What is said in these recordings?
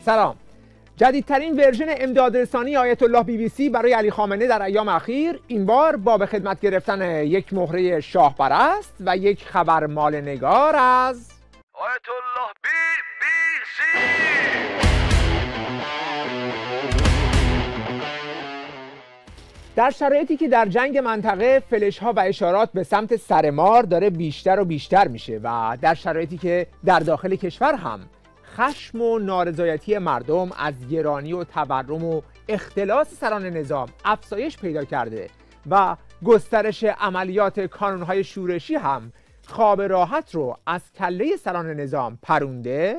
سلام. جدیدترین ورژن امدادرسانی آیت الله BBC برای علی خامنه در ایام اخیر این بار با به خدمت گرفتن یک مهره شاه پرست و یک خبرمال نگار از آیت الله BBC. در شرایطی که در جنگ منطقه فلش‌ها و اشارات به سمت سرمار داره بیشتر و بیشتر میشه و در شرایطی که در داخل کشور هم خشم و نارضایتی مردم از گرانی و تورم و اختلاس سران نظام افزایش پیدا کرده و گسترش عملیات کانون‌های شورشی هم خواب راحت رو از کله سران نظام پرونده،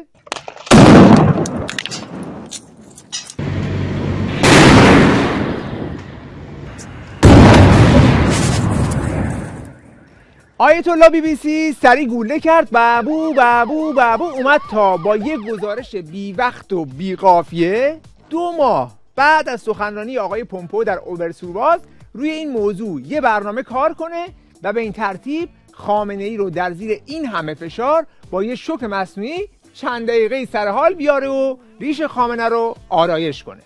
آیت الله BBC سری گوله کرد بابو بابو بابو اومد تا با یک گزارش بی وقت و بی قافیه 2 ماه بعد از سخنرانی آقای پومپئو در اوبرسورواز روی این موضوع یه برنامه کار کنه و به این ترتیب خامنه‌ای رو در زیر این همه فشار با یه شوک مصنوعی چند دقیقه سر حال بیاره و ریش خامنه رو آرایش کنه.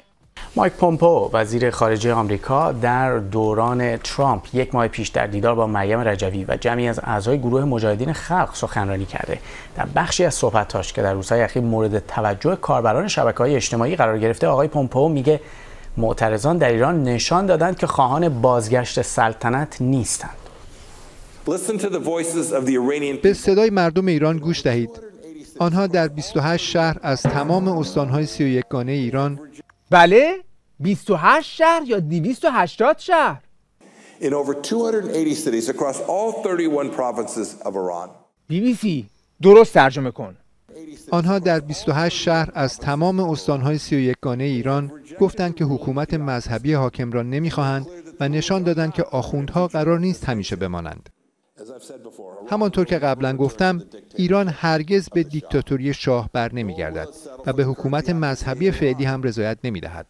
مایک پومپئو وزیر خارجه آمریکا در دوران ترامپ 1 ماه پیش در دیدار با مریم رجوی و جمعی از اعضای گروه مجاهدین خلق سخنرانی کرده. در بخشی از صحبتاش که در روزهای اخیر مورد توجه کاربران شبکه‌های اجتماعی قرار گرفته، آقای پومپئو میگه معترضان در ایران نشان دادند که خواهان بازگشت سلطنت نیستند. به صدای مردم ایران گوش دهید. آنها در 28 شهر از تمام استان‌های 31 گانه ایران، بله 28 شهر یا 280 شهر، in over 280 cities across all 31 provinces of Iran. BBC درست ترجمه کن. آنها در 28 شهر از تمام استان‌های 31 گانه ایران گفتند که حکومت مذهبی حاکم را نمی‌خواهند و نشان دادند که آخوندها قرار نیست همیشه بمانند. همانطور که قبلا گفتم، ایران هرگز به دیکتاتوری شاه بر نمی‌گردد و به حکومت مذهبی فعلی هم رضایت نمی‌دهد.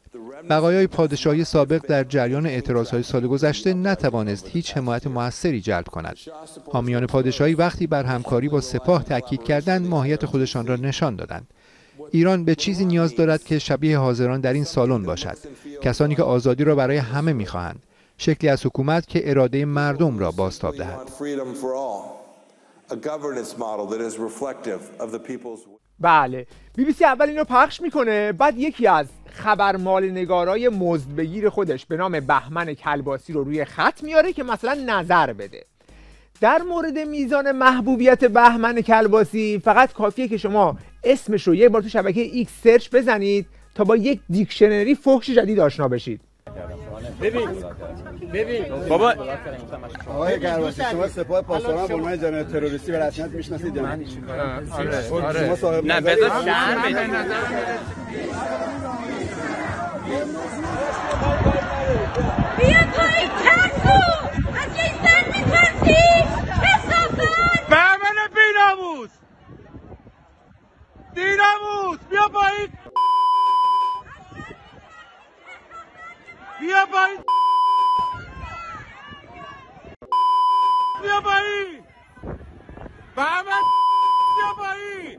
بقایای پادشاهی سابق در جریان اعتراضهای سال گذشته نتوانست هیچ حمایت موثری جلب کند. حامیان پادشاهی وقتی بر همکاری با سپاه تاکید کردند، ماهیت خودشان را نشان دادند. ایران به چیزی نیاز دارد که شبیه حاضران در این سالن باشد، کسانی که آزادی را برای همه می‌خواهند، شکلی از حکومت که اراده مردم را بازتاب دهد. بله، BBC اول اینو پخش میکنه، بعد یکی از خبرمال نگارای مزدبگیر خودش به نام بهمن کلباسی رو روی خط میاره که مثلا نظر بده. در مورد میزان محبوبیت بهمن کلباسی فقط کافیه که شما اسمش رو یک بار تو شبکه ایکس سرچ بزنید تا با یک دیکشنری فحش جدید آشنا بشید. ببین بابا آقای کلباسی، شما سپاه پاسداران به عنوان جناح تروریستی به رسمیت میشناسید یا نه؟ آره. نه بذار شرم بده. بیا پایین ترسو از یه زن میترسی کسافت بهمن بیناموس بیا پایین بیا پایین بهمن بیا پایین.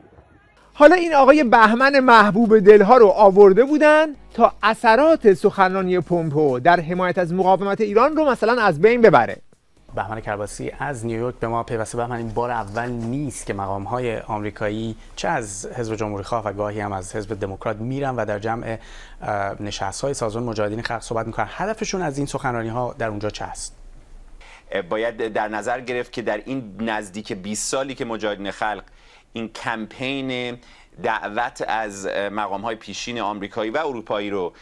حالا این آقای بهمن محبوب دلها رو آورده بودن تا اثرات سخنرانی پومپئو در حمایت از مقاومت ایران رو مثلا از بین ببره. بهمن کلباسی از نیویورک به ما پیوسته. بهمن، این بار اول نیست که مقام‌های آمریکایی چه از حزب جمهوری‌خواه و گاهی هم از حزب دموکرات میرن و در جمع نشست‌های سازمان مجاهدین خلق صحبت میکنن. هدفشون از این سخنرانی‌ها در اونجا چه است؟ باید در نظر گرفت که در این نزدیک 20 سالی که مجاهدین خلق این کمپین دعوت از مقام‌های پیشین آمریکایی و اروپایی رو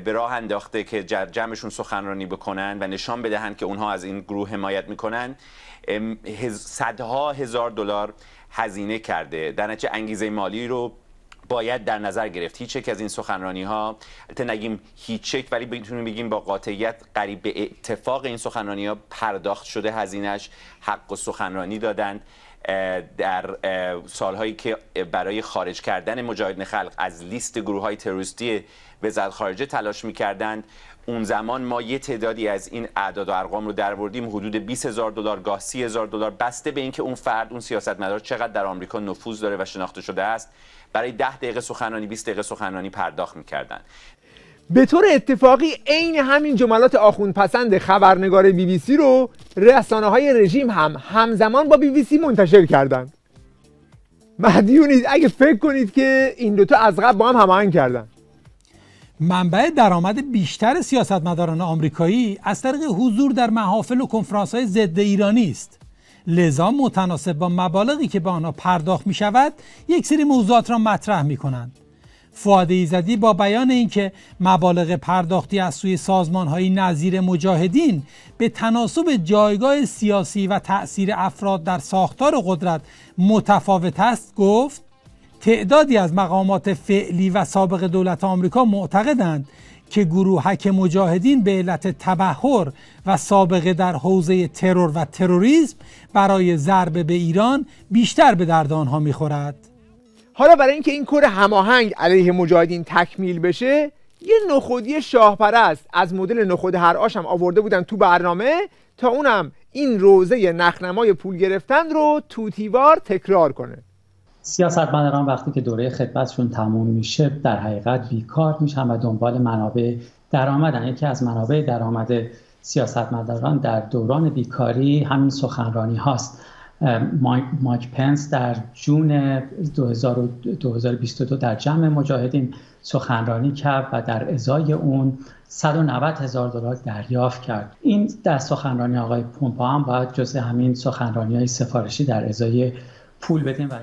به راه انداخته که جمعشون سخنرانی بکنن و نشان بدهند که اونها از این گروه حمایت میکنن، صدها هزار دلار هزینه کرده. در نتیجه انگیزه مالی رو باید در نظر گرفت. هیچ یک از این سخنرانی ها، البته نگیم هیچ یک، ولی بتونیم بگیم با قاطعیت قریب به اتفاق این سخنرانی ها پرداخت شده، هزینه‌اش حق و سخنرانی دادند. در سالهایی که برای خارج کردن مجاهدین خلق از لیست گروه‌های تروریستی وزارت خارجه تلاش می‌کردند، اون زمان ما یه تعدادی از این اعداد و ارقام رو درآوردیم، حدود 20,000 دلار گاه 30,000 دلار، بسته به اینکه اون فرد، اون سیاستمدار چقدر در آمریکا نفوذ داره و شناخته شده است، برای 10 دقیقه سخنرانی 20 دقیقه سخنرانی پرداخت میکردن. به طور اتفاقی عین همین جملات آخوندپسند خبرنگار BBC رو رسانه‌های رژیم هم همزمان با BBC منتشر کردند. مدیونید اگه فکر کنید که این دوتا از قبل با هم هماهنگ کردن. منبع درآمد بیشتر سیاستمداران آمریکایی از طریق حضور در محافل و کنفرانس‌های ضد ایرانی است. لذا متناسب با مبالغی که به آنها پرداخت می شود یک سری موضوعات را مطرح می کنند. فؤاد ایزدی با بیان اینکه مبالغ پرداختی از سوی سازمان‌های نظیر مجاهدین به تناسب جایگاه سیاسی و تأثیر افراد در ساختار قدرت متفاوت است گفت تعدادی از مقامات فعلی و سابق دولت آمریکا معتقدند که گروهک مجاهدین به علت تبحر و سابقه در حوزه ترور و تروریسم برای ضربه به ایران بیشتر به درد آنها می‌خورد. حالا برای اینکه این کار هماهنگ علیه مجاهدین تکمیل بشه، یه نخودی شاهپرست از مدل نخود هر آش هم آورده بودن تو برنامه تا اونم این روزه نخنمای پول گرفتن رو توتیوار تکرار کنه. سیاستمداران وقتی که دوره خدمتشون تموم میشه در حقیقت بیکار میشن و دنبال منابع درآمدن. یکی از منابع درآمد سیاستمداران در دوران بیکاری همین سخنرانی هاست. مایک پنس در جون 2022 در جمع مجاهدین سخنرانی کرد و در ازای اون $190,000 دریافت کرد. این در سخنرانی آقای پومپئو هم باید جزء همین سخنرانی‌های سفارشی در ازای پول بدیم. و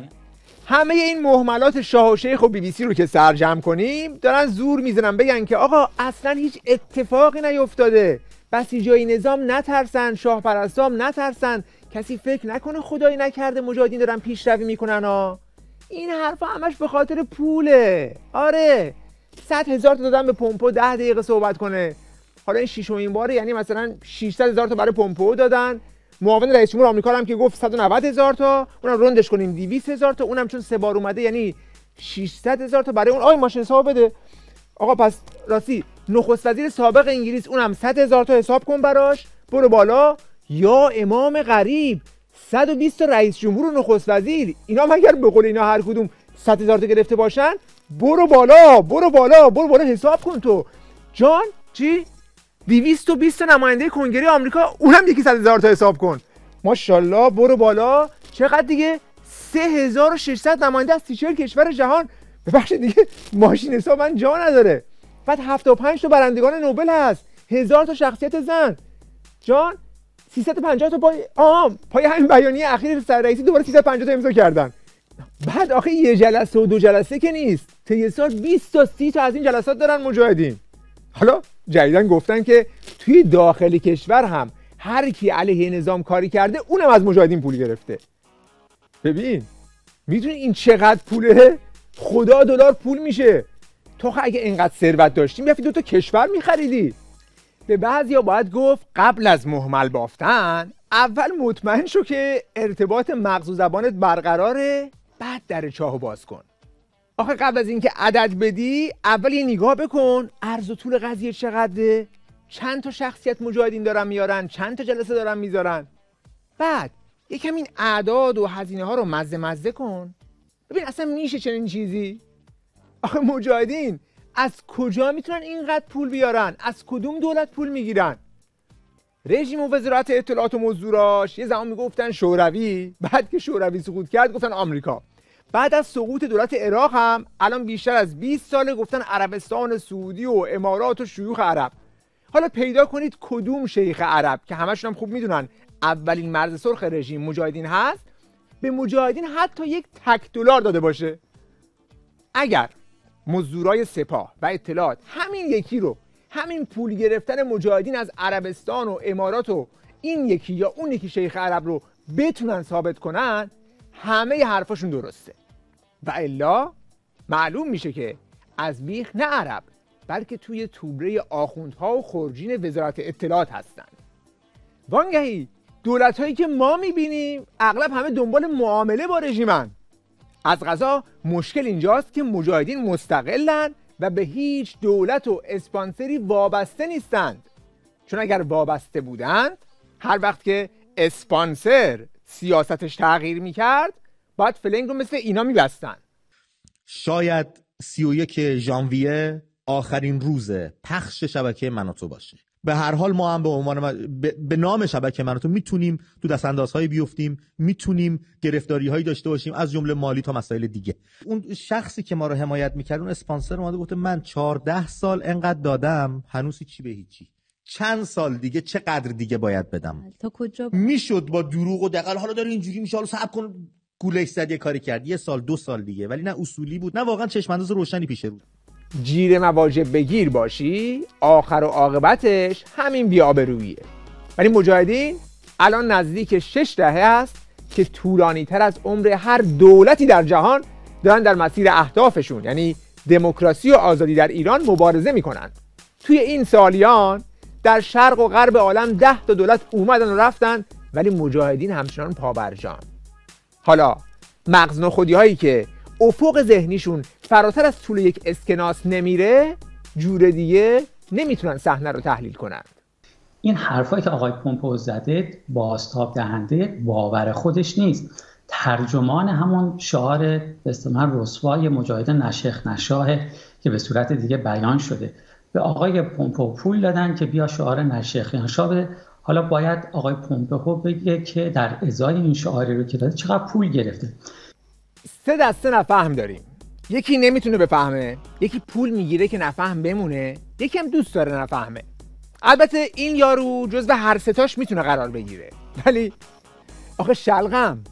همه این مهملات شاه و شیخ و BBC رو که سرجم کنیم دارن زور میزنن بگن که آقا اصلا هیچ اتفاقی نیفتاده، بسیجای نظام نترسن، شاه پرستام نترسن، کسی فکر نکنه خدایی نکرده مجاهدین دارن پیشروی میکنن ها. این حرفا همش به خاطر پوله. آره 100,000 تا دادن به پومپئو 10 دقیقه صحبت کنه. حالا این ششمین باره، یعنی مثلا 600,000 تا برای پومپئو دادن. معاون رئیس جمهور آمریکا هم که گفت 190,000 تا، اونم روندش کنیم 200,000 تا، اونم چون 3 بار اومده یعنی 600,000 تا برای اون. آی ماشین حساب بده آقا. پس راستی نخست وزیر سابق انگلیس اونم 100,000 تا حساب کن براش، برو بالا. یا امام غریب 120 تا رئیس جمهور و نخست وزیر، اینا مگر به قول اینا هر کدوم 100,000 تا گرفته باشن؟ برو بالا برو بالا برو بالا حساب کن تو. جان چی؟ 220 تا نماینده کنگره آمریکا، اونم یکی 100,000 تا حساب کن. ماشاءالله برو بالا. چقدر دیگه؟ 3600 نماینده از 34 کشور جهان. ببخشید دیگه ماشین حساب من جا نداره. بعد 75 تا برندگان نوبل هست، 1000 تا شخصیت زن. جان 350 تا پای همین بیانیه اخیر سر رئیسی دوباره 350 تا امضا کردن. بعد آخه یه جلسه و 2 جلسه که نیست، طی سال 20 تا 30 تا از این جلسات دارن مجاهدین. حالا جدیدن گفتن که توی داخل کشور هم هر کی علیه نظام کاری کرده اونم از مجاهدین پول گرفته. ببین میدونی این چقدر پوله؟ خدا دلار پول میشه. تو اگه اینقدر ثروت داشتیم میرفتی 2 تا کشور میخریدی. به بعضیا باید گفت قبل از مهمل بافتن اول مطمئن شو که ارتباط مغز و زبانت برقراره، بعد در چاهو باز کن. آخه قبل از اینکه عدد بدی اول یه نگاه بکن عرض و طول قضیه چقدره، چند تا شخصیت مجاهدین دارن میارن، چند تا جلسه دارن میذارن. بعد یکم این اعداد و هزینه ها رو مزه کن، ببین اصلا میشه چنین چیزی؟ آخه مجاهدین از کجا میتونن اینقدر پول بیارن؟ از کدوم دولت پول میگیرن؟ رژیم و وزارت اطلاعات و مزدوراش یه زمان میگفتن شوروی، بعد که شوروی سقوط کرد گفتن آمریکا. بعد از سقوط دولت عراق هم الان بیشتر از 20 ساله گفتن عربستان سعودی و امارات و شیوخ عرب. حالا پیدا کنید کدوم شیخ عرب که همشون هم خوب میدونن اولین مرز سرخ رژیم مجاهدین هست به مجاهدین حتی یک $1 داده باشه. اگر مزدورای سپاه و اطلاعات همین یکی رو، همین پول گرفتن مجاهدین از عربستان و امارات و این یکی یا اون یکی شیخ عرب رو بتونن ثابت کنن، همه حرفاشون درسته. و الا معلوم میشه که از بیخ نه عرب بلکه توی توبره آخوندها و خرجین وزارت اطلاعات هستن. وانگهی دولت هایی که ما میبینیم اغلب همه دنبال معامله با رژیمن. از قضا مشکل اینجاست که مجاهدین مستقلن و به هیچ دولت و اسپانسری وابسته نیستند. چون اگر وابسته بودند هر وقت که اسپانسر سیاستش تغییر میکرد باید فلنگ رو مثل اینا میبستن. شاید 31 ژانویه آخرین روز پخش شبکه من و تو باشه. به هر حال ما هم به عنوان به نام شبکه من و تو میتونیم تو دستاندازهای بیفتیم، میتونیم گرفتاری‌هایی داشته باشیم از جمله مالی تا مسائل دیگه. اون شخصی که ما رو حمایت می‌کرد، اون اسپانسر اومده گفته من 14 سال انقدر دادم هنوز چی به هیچی. چند سال دیگه چقدر دیگه باید بدم؟ تا کجا میشد با دروغ و دقل حالا داره اینجوری میشه، حالا صبر کن گولش زد یه کاری کرد 1 سال 2 سال دیگه، ولی نه اصولی بود نه واقعا چشم‌انداز روشنی پیش رو. جیر مواجب بگیر باشی آخر و عاقبتش همین بی‌آبروییه. ولی مجاهدین الان نزدیک 6 دهه است که طولانی تر از عمر هر دولتی در جهان دارن در مسیر اهدافشون یعنی دموکراسی و آزادی در ایران مبارزه میکنن. توی این سالیان در شرق و غرب عالم 10 تا دولت اومدن و رفتن ولی مجاهدین همچنان پابرجان. حالا مغز نخودی هایی که افق ذهنیشون فراتر از طول یک اسکناس نمیره جور دیگه نمیتونن صحنه رو تحلیل کنند. این حرفایی که آقای پومپئو زده بازتاب دهنده باور خودش نیست، ترجمان همون شعار به اصطلاح رسوای مجاهد نشخ نشاه که به صورت دیگه بیان شده. به آقای پومپئو پول دادن که بیا شعار نشخ نشاه بده. حالا باید آقای پومپئو بگه که در ازای این شعاری رو که داده چقدر پول گرفته. 3 دسته نفهم داریم. یکی نمیتونه بفهمه، یکی پول میگیره که نفهم بمونه، یکی هم دوست داره نفهمه. البته این یارو جزو هر ستاش میتونه قرار بگیره. ولی آخه شلغم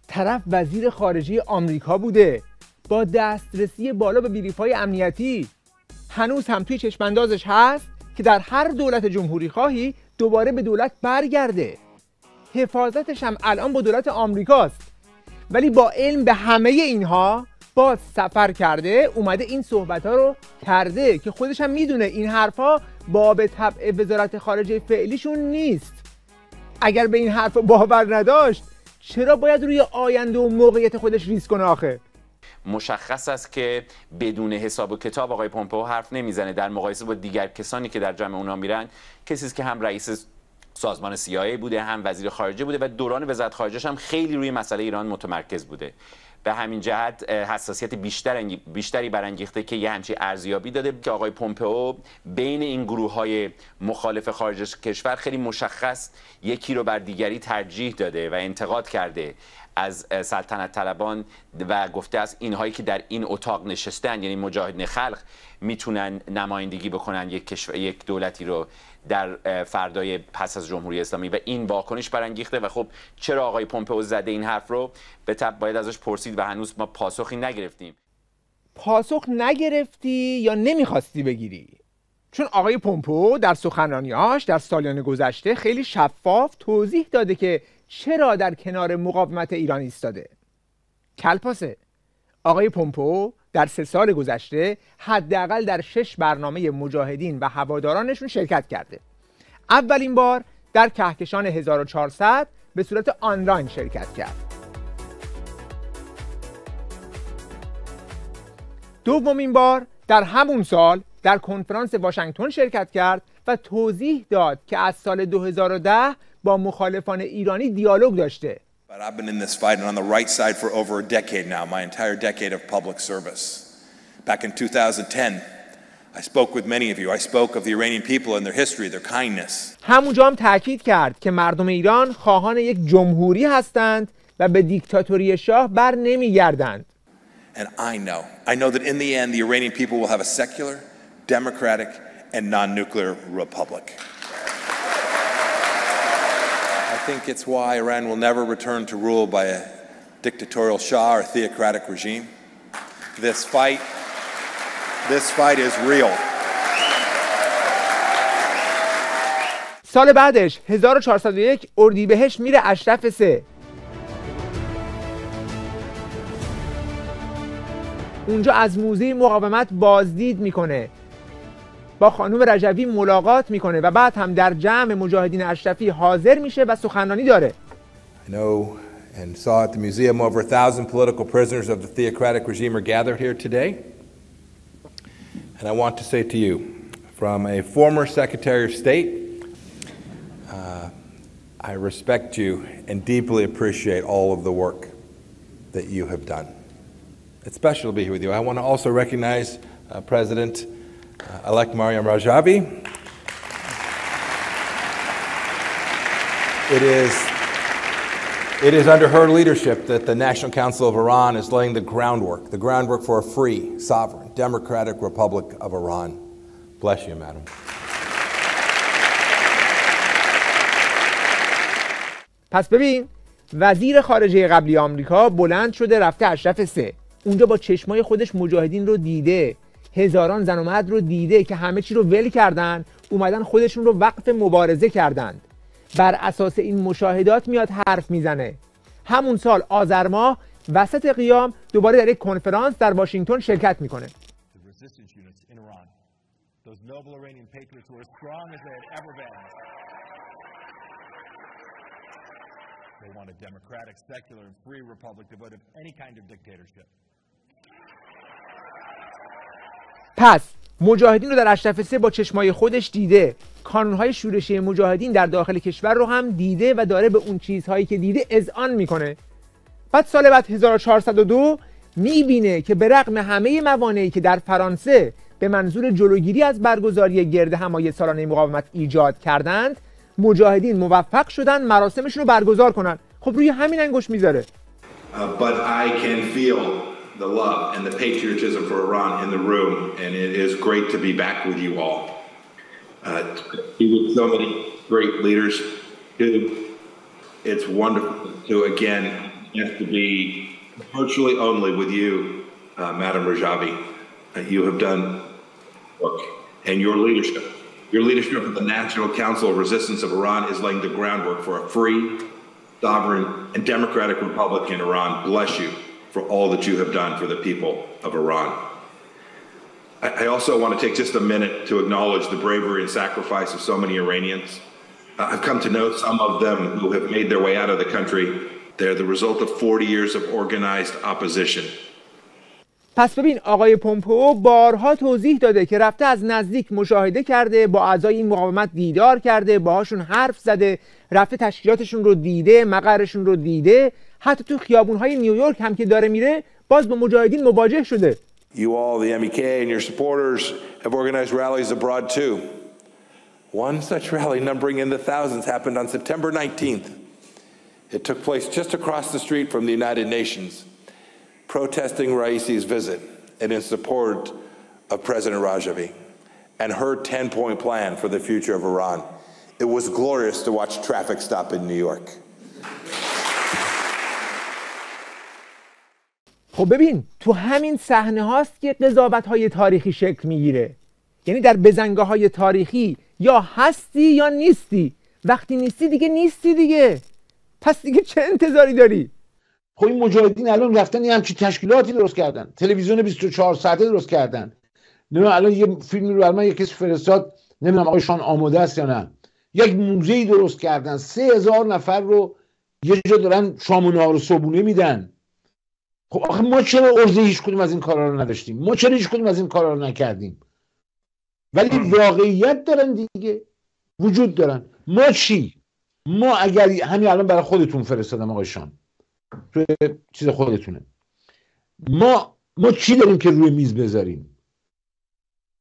طرف وزیر خارجه آمریکا بوده با دسترسی بالا به بریف‌های امنیتی، هنوز هم توی چشماندازش هست که در هر دولت جمهوری خواهی دوباره به دولت برگرده. حفاظتش هم الان با دولت آمریکاست. ولی با علم به همه اینها باز سفر کرده اومده این صحبت‌ها رو کرده که خودش هم میدونه این حرفا باب طبع وزارت خارجه فعلیشون نیست. اگر به این حرف باور نداشت چرا باید روی آینده و موقعیت خودش ریسک کنه آخه؟ مشخص است که بدون حساب و کتاب آقای پومپئو حرف نمیزنه. در مقایسه با دیگر کسانی که در جمع اونا میرن، کسی است که هم رئیس سازمان CIA بوده، هم وزیر خارجه بوده و دوران وزارت خارجه‌اش هم خیلی روی مسئله ایران متمرکز بوده. به همین جهت حساسیت بیشتری برانگیخته که یه همچین ارزیابی داده که آقای پومپئو بین این گروه‌های مخالف خارج کشور خیلی مشخص یکی رو بر دیگری ترجیح داده و انتقاد کرده از سلطنت طلبان و گفته است اینهایی که در این اتاق نشستن یعنی مجاهدین خلق میتونن نمایندگی بکنن یک دولتی رو در فردای پس از جمهوری اسلامی و این واکنش برانگیخته. و خب چرا آقای پومپئو زده این حرف رو؟ به طبع باید ازش پرسید و هنوز ما پاسخی نگرفتیم. پاسخ نگرفتی یا نمیخواستی بگیری؟ چون آقای پومپئو در سخنرانی‌هاش در سالیان گذشته خیلی شفاف توضیح داده که چرا در کنار مقاومت ایران ایستاده. کلپاسه آقای پومپئو در 3 سال گذشته حداقل در 6 برنامه مجاهدین و هوادارانشون شرکت کرده. اولین بار در کهکشان 1400 به صورت آنلاین شرکت کرد. دومین بار در همون سال در کنفرانس واشنگتن شرکت کرد و توضیح داد که از سال 2010 با مخالفان ایرانی دیالوگ داشته. But I've been in this fight and on the right side for over a decade now, my entire decade of public service. Back in 2010, I spoke with many of you. I spoke of the Iranian people and their history, their kindness. همونجا هم تاکید کرد که مردم ایران خواهان یک جمهوری هستند و به دیکتاتوری شاه بر نمیگردند. And I know that in the end the Iranian people will have a secular, democratic and non-nuclear republic. I think it's why Iran will never return to rule by a dictatorial Shah or theocratic regime. This fight is real. سال بعدش 1401 اردیبهشت میره اشرف 3. اونجا از موزه مقاومت بازدید میکنه، با خانم رجوی ملاقات میکنه و بعد هم در جمع مجاهدین اشرفی حاضر میشه و سخنرانی داره. I know and saw at the museum over 1,000 political prisoners of the theocratic regime are gathered here today. And I want to say to you, from a former Secretary of State, I respect you and deeply appreciate all of the work that you have done. It's special to be here with you. I want to also recognize President-elect Maryam Rajavi. It is under her leadership that the National Council of Iran is laying the groundwork for a free, sovereign, democratic Republic of Iran. Bless you, madam. پس ببین، وزیر خارجه قبلی آمریکا بلند شده رفته اشرف 3. اونجا با چشمای خودش مجاهدین رو دیده، هزاران زن و مرد رو دیده که همه چی رو ول کردن، اومدن خودشون رو وقف مبارزه کردند. بر اساس این مشاهدات میاد حرف میزنه. همون سال آذر ماه وسط قیام دوباره در یک کنفرانس در واشنگتن شرکت میکنه. پس مجاهدین رو در اشرف 3 با چشمای خودش دیده، کانونهای شورشی مجاهدین در داخل کشور رو هم دیده و داره به اون چیزهایی که دیده اذعان میکنه. بعد سال بعد 1402 میبینه که به رغم همه موانعی که در فرانسه به منظور جلوگیری از برگزاری گرد همایی سالانه مقاومت ایجاد کردند، مجاهدین موفق شدن مراسمشون رو برگزار کنن. خب روی همین انگشت میذاره. But I can feel the love and the patriotism for Iran in the room, and it is great to be back with you all. With so many great leaders, it's wonderful to again have to be virtually only with you, Madam Rajavi. You have done work, and your leadership of the National Council of Resistance of Iran is laying the groundwork for a free, sovereign, and democratic republic in Iran. Bless you for all that you have done for the people of Iran. I also want to take just a minute to acknowledge the bravery and sacrifice of so many Iranians. I've come to know some of them who have made their way out of the country. They're the result of 40 years of organized opposition. پس ببین، آقای پومپئو بارها توضیح داده که رفته از نزدیک مشاهده کرده، با اعضای این مقاومت دیدار کرده، باهاشون حرف زده، رفته تشکیلاتشون رو دیده، مقرشون رو دیده، حتی تو خیابون‌های نیویورک هم که داره میره باز با مجاهدین مواجه شده. You all, the MEK and your supporters, have organized rallies abroad too. One such rally numbering in the thousands happened on September 19th. It took place just across the street from the United Nations, protesting Raisi's visit and in support of President Rajavi and her 10-point plan for the future of Iran. It was glorious to watch traffic stop in New York. خب ببین، تو همین صحنه هاست که قضاوت‌های تاریخی شکل میگیره. یعنی در بزنگاه‌های تاریخی یا هستی یا نیستی. وقتی نیستی دیگه نیستی دیگه. پس دیگه چه انتظاری داری؟ خب این مجاهدین الان رفتن یه همچین تشکیلاتی درست کردن، تلویزیون 24 ساعته درست کردن. نمیدونم الان یه فیلمی رو برای من یه کسی فرستاد، نمیدونم آقای شان آماده است یا نه. یک موزه‌ای درست کردن، 3000 نفر رو یه جا دارن شام و نهار و صبحونه میدن. خب آخه ما چرا عرضه هیچ کدوم از این کارا رو نداشتیم؟ ما چرا هیچ کدوم از این کارا رو نکردیم؟ ولی واقعیت دارن دیگه، وجود دارن. ما چی؟ ما اگر همین الان برای خودتون فرستادم آقای شان، تو چیز خودتونه، ما چی داریم که روی میز بذاریم؟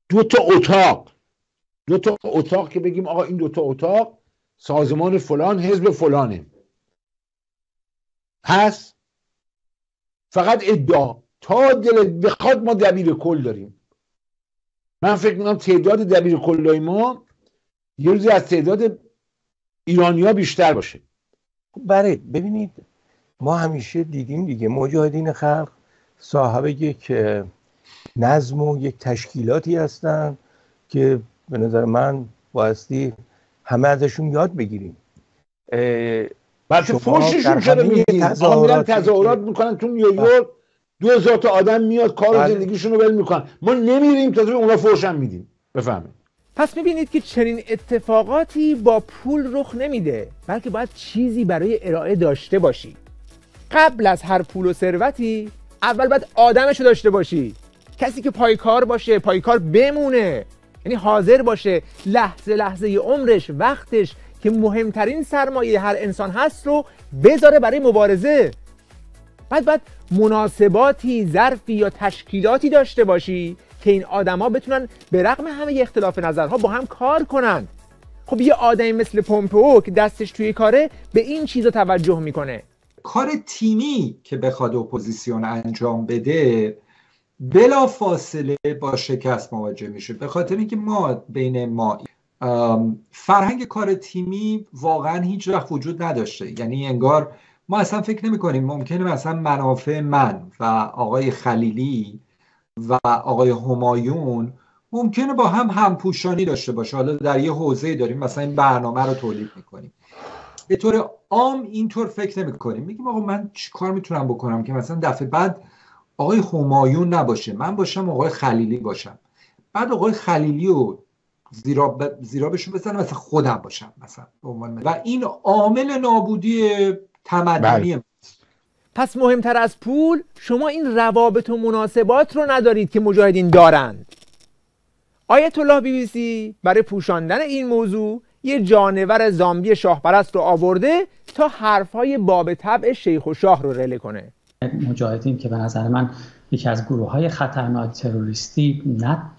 دو تا اتاق که بگیم آقا این 2 تا اتاق سازمان فلان حزب فلانه. پس فقط ادعا تا دلت بخواد ما دبیر کل داریم. من فکر میکنم تعداد دبیر کلای ما یه روزی از تعداد ایرانی‌ها بیشتر باشه. بله ببینید، ما همیشه دیدیم دیگه مجاهدین خلق صاحب یک نظم و یک تشکیلاتی هستن که به نظر من بایستی همه ازشون یاد بگیریم. بلکه فوششون چرا میدین؟ آقا تظاهرات میکنن تو نیویورک، 2000 تا آدم میاد کار و زندگیشون رو ول میکنن، ما نمیریم تازه اونا فوش هم میدیم. بفهمید. پس میبینید که چنین اتفاقاتی با پول رخ نمیده، بلکه باید چیزی برای ارائه داشته باشی. قبل از هر پول و ثروتی اول باید آدمشو داشته باشی، کسی که پایکار باشه، پایکار بمونه، یعنی حاضر باشه لحظه عمرش، وقتش که مهمترین سرمایه هر انسان هست رو بذاره برای مبارزه. باید مناسباتی، ظرفی یا تشکیلاتی داشته باشی که این آدما بتونن به رغم همه اختلاف نظرها با هم کار کنن. خب یه آدمی مثل پومپئو که دستش توی کاره به این چیزا توجه میکنه. کار تیمی که بخواد اپوزیسیون انجام بده بلا فاصله با شکست مواجه میشه، به خاطر اینکه بین ما فرهنگ کار تیمی واقعا هیچ وقت وجود نداشته. یعنی انگار ما اصلا فکر نمی کنیم ممکنه مثلا منافع من و آقای خلیلی و آقای همایون ممکنه با هم همپوشانی داشته باشه. حالا در یه حوزه داریم مثلا این برنامه رو تولید میکنیم، به طور عام اینطور فکر نمی کنیم. میگیم آقا من چی کار میتونم بکنم که مثلا دفعه بعد آقای همایون نباشه، من باشم آقای خلیلی باشم، بعد آقای خلیلی رو زیرابشون بزنم مثلا خودم باشم مثلا. و این عامل نابودی تمدنی. پس مهمتر از پول شما این روابط و مناسبات رو ندارید که مجاهدین دارند. آیت الله بی‌بی‌سی برای پوشاندن این موضوع یه جانور زامبی شاهپرست رو آورده تا حرفهای باب طبع شیخ و شاه رو رله کنه. مجاهدین که به نظر من یکی از گروه‌های خطرناک تروریستی، نه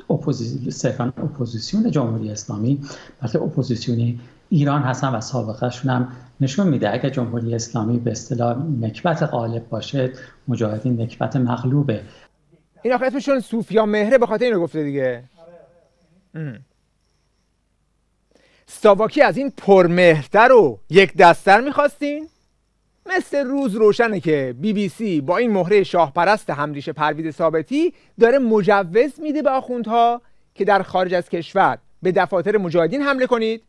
صرفاً اپوزیسیون جمهوری اسلامی بلکه اپوزیسیون ایران هستن و سابقه‌شون هم نشون میده اگر جمهوری اسلامی به اصطلاح نکبت غالب باشه، مجاهدین نکبت مغلوبه. این آخه اسمشون صوفیا مهره، به خاطر اینو گفته دیگه. ساواکی از این پرمهرتر و یک دستر میخواستین؟ مثل روز روشنه که BBC با این مهره شاهپرست همریش پرویز ثابتی داره مجوز میده به آخوندها که در خارج از کشور به دفاتر مجاهدین حمله کنید،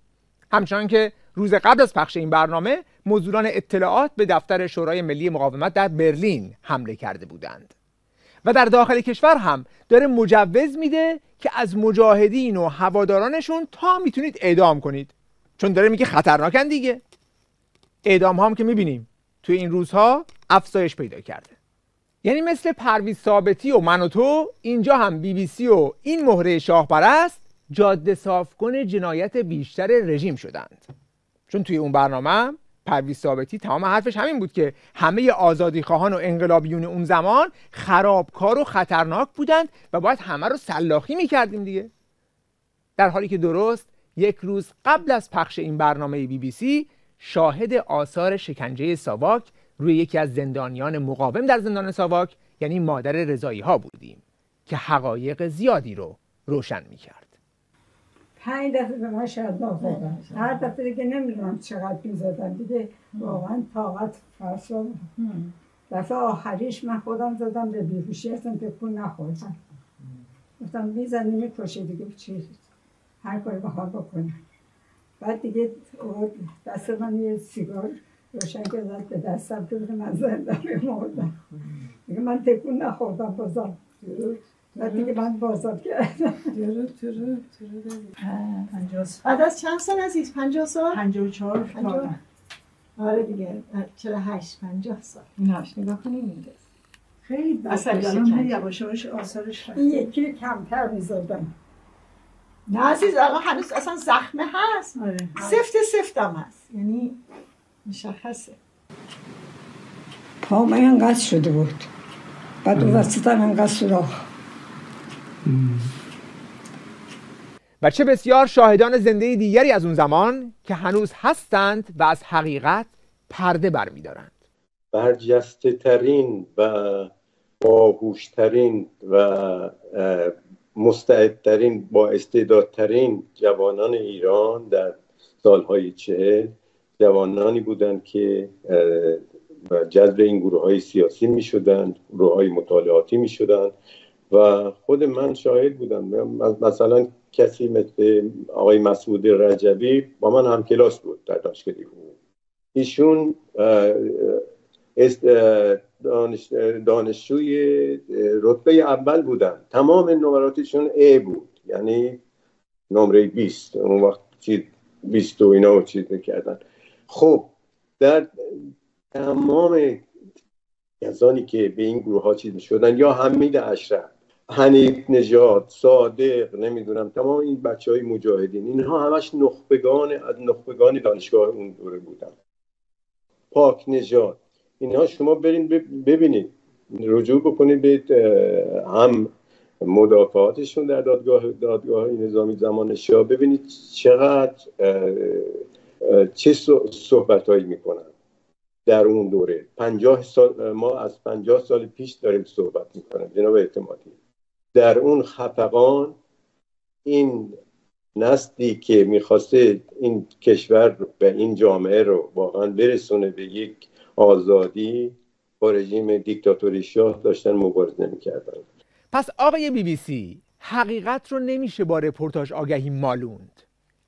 همچنان که روز قبل از پخش این برنامه مزدوران اطلاعات به دفتر شورای ملی مقاومت در برلین حمله کرده بودند. و در داخل کشور هم داره مجوز میده که از مجاهدین و هوادارانشون تا میتونید اعدام کنید، چون داره میگه خطرناکن دیگه. اعدام هم که میبینیم توی این روزها افزایش پیدا کرده. یعنی مثل پرویز ثابتی و من و تو اینجا هم BBC و این مهره شاهپرست جاده صاف کن جنایت بیشتر رژیم شدند. چون توی اون برنامه پرویز ثابتی تمام حرفش همین بود که همه آزادیخواهان و انقلابیون اون زمان خرابکار و خطرناک بودند و باید همه رو سلاخی میکردیم دیگه. در حالی که درست یک روز قبل از پخش این برنامه BBC شاهد آثار شکنجه ساواک روی یکی از زندانیان مقاوم در زندان ساواک، یعنی مادر رضایی ها بودیم که حقایق زیادی رو روشن میکرد. 5 دفعه به من شلاق زدن، هر دفعه دیگه نمیدونم چقدر میزدن دیگه، واقعا طاقت فرسا. دفعه آخریش من خودم زدم به بیهوشی، اصلا تکون نخوردم. گفتم میزنی میکشه دیگه، چی هر کاری بخواد بکنم. بعد دیگه دست من یه سیگار روشن که زد به دستم که من زنده میمردم دیگه. من تکون نخوردم بازم. بعد دیگه من بازم کردم. درود. بعد از چند سال عزیز؟ 50 سال؟ 54 سال. آره دیگه 48 50 سال. ایناش نگاه کنیم خیلی اصلا الان یواش یواش آثارش این یکی کمتر می‌زدم. نه عزیز آقا هنوز اصلا زخمه هست. آره. سفتم هست، یعنی مشخصه. پا من انقدر شده بود، بعد اون وسطم انقدر سراخ. و چه بسیار شاهدان زنده دیگری از اون زمان که هنوز هستند و از حقیقت پرده برمی‌دارند. برجسته ترین و باهوشترین و مستعدترین با استعدادترین جوانان ایران در سالهای 40 جوانانی بودند که جذب این گروه‌های سیاسی می‌شدند، گروه‌های مطالعاتی می‌شدند و خود من شاهد بودم. مثلا کسی مثل آقای مسعود رجبی با من هم کلاس بود در دانشکده حقوق. ایشون دانشجوی رتبه اول بودن، تمام نمراتشون A بود، یعنی نمره 20. اون وقت 20 و اینا چیز میکردن. خب در تمام کسانی که به این گروه ها چیز میشدن، یا حمید اشرف، حنیف نژاد، صادق، نمیدونم تمام این بچه های مجاهدین، اینها همش نخبگان دانشگاه اون دوره بودن. پاک نژاد، اینها شما برین ببینید، رجوع بکنید به هم مدافعاتشون در دادگاه نظامی زمان شاه، ببینید چقدر چه صحبتایی میکنن در اون دوره. 50 سال، ما از 50 سال پیش داریم صحبت میکنیم جناب اعتمادی. در اون خفقان این نسلی که میخواسته این کشور و این جامعه رو واقعا برسونه به یک آزادی، با رژیم دیکتاتوری شاه داشتن مبارزه میکردن. پس آقای BBC، حقیقت رو نمیشه با رپورتاج آگهی مالوند.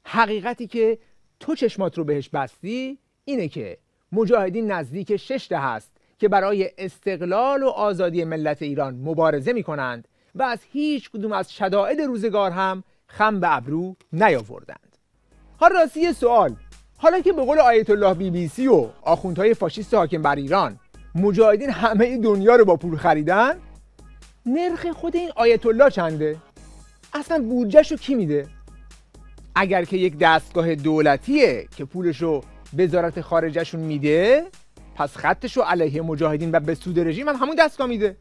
حقیقتی که تو چشمات رو بهش بستی اینه که مجاهدین نزدیک 6 دهه است که برای استقلال و آزادی ملت ایران مبارزه میکنند و از هیچ کدوم از شدائد روزگار هم خم به ابرو نیاوردند. حالا راستی سوال، حالا که به قول آیت الله BBC و آخوندهای فاشیست حاکم بر ایران مجاهدین همه دنیا رو با پول خریدن، نرخ خود این آیت الله چنده؟ اصلا بودجه‌شو کی میده؟ اگر که یک دستگاه دولتیه که پولشو وزارت خارجه‌شون میده، پس خطشو علیه مجاهدین و به سود رژیم هم همون دستگاه میده.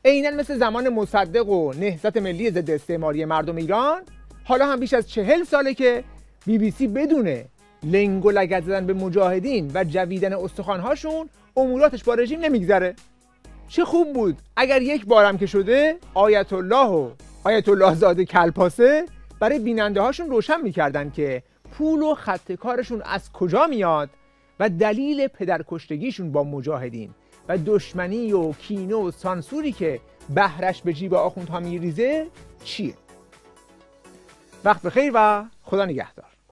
عیناً مثل زمان مصدق و نهضت ملی ضد استعماری مردم ایران، حالا هم بیش از 40 ساله که BBC بدون لنگ و لگد زدن به مجاهدین و جویدن استخوان‌هاشون اموراتش با رژیم نمیگذره. چه خوب بود اگر یک بارم که شده آیت الله و آیت الله زاده کلپاسه برای بیننده هاشون روشن میکردن که پول و خط کارشون از کجا میاد و دلیل پدرکشتگیشون با مجاهدین و دشمنی و کینه و سانسوری که بهرش به جیب آخوندها میریزه چیه. وقت بخیر و خدا نگهدار.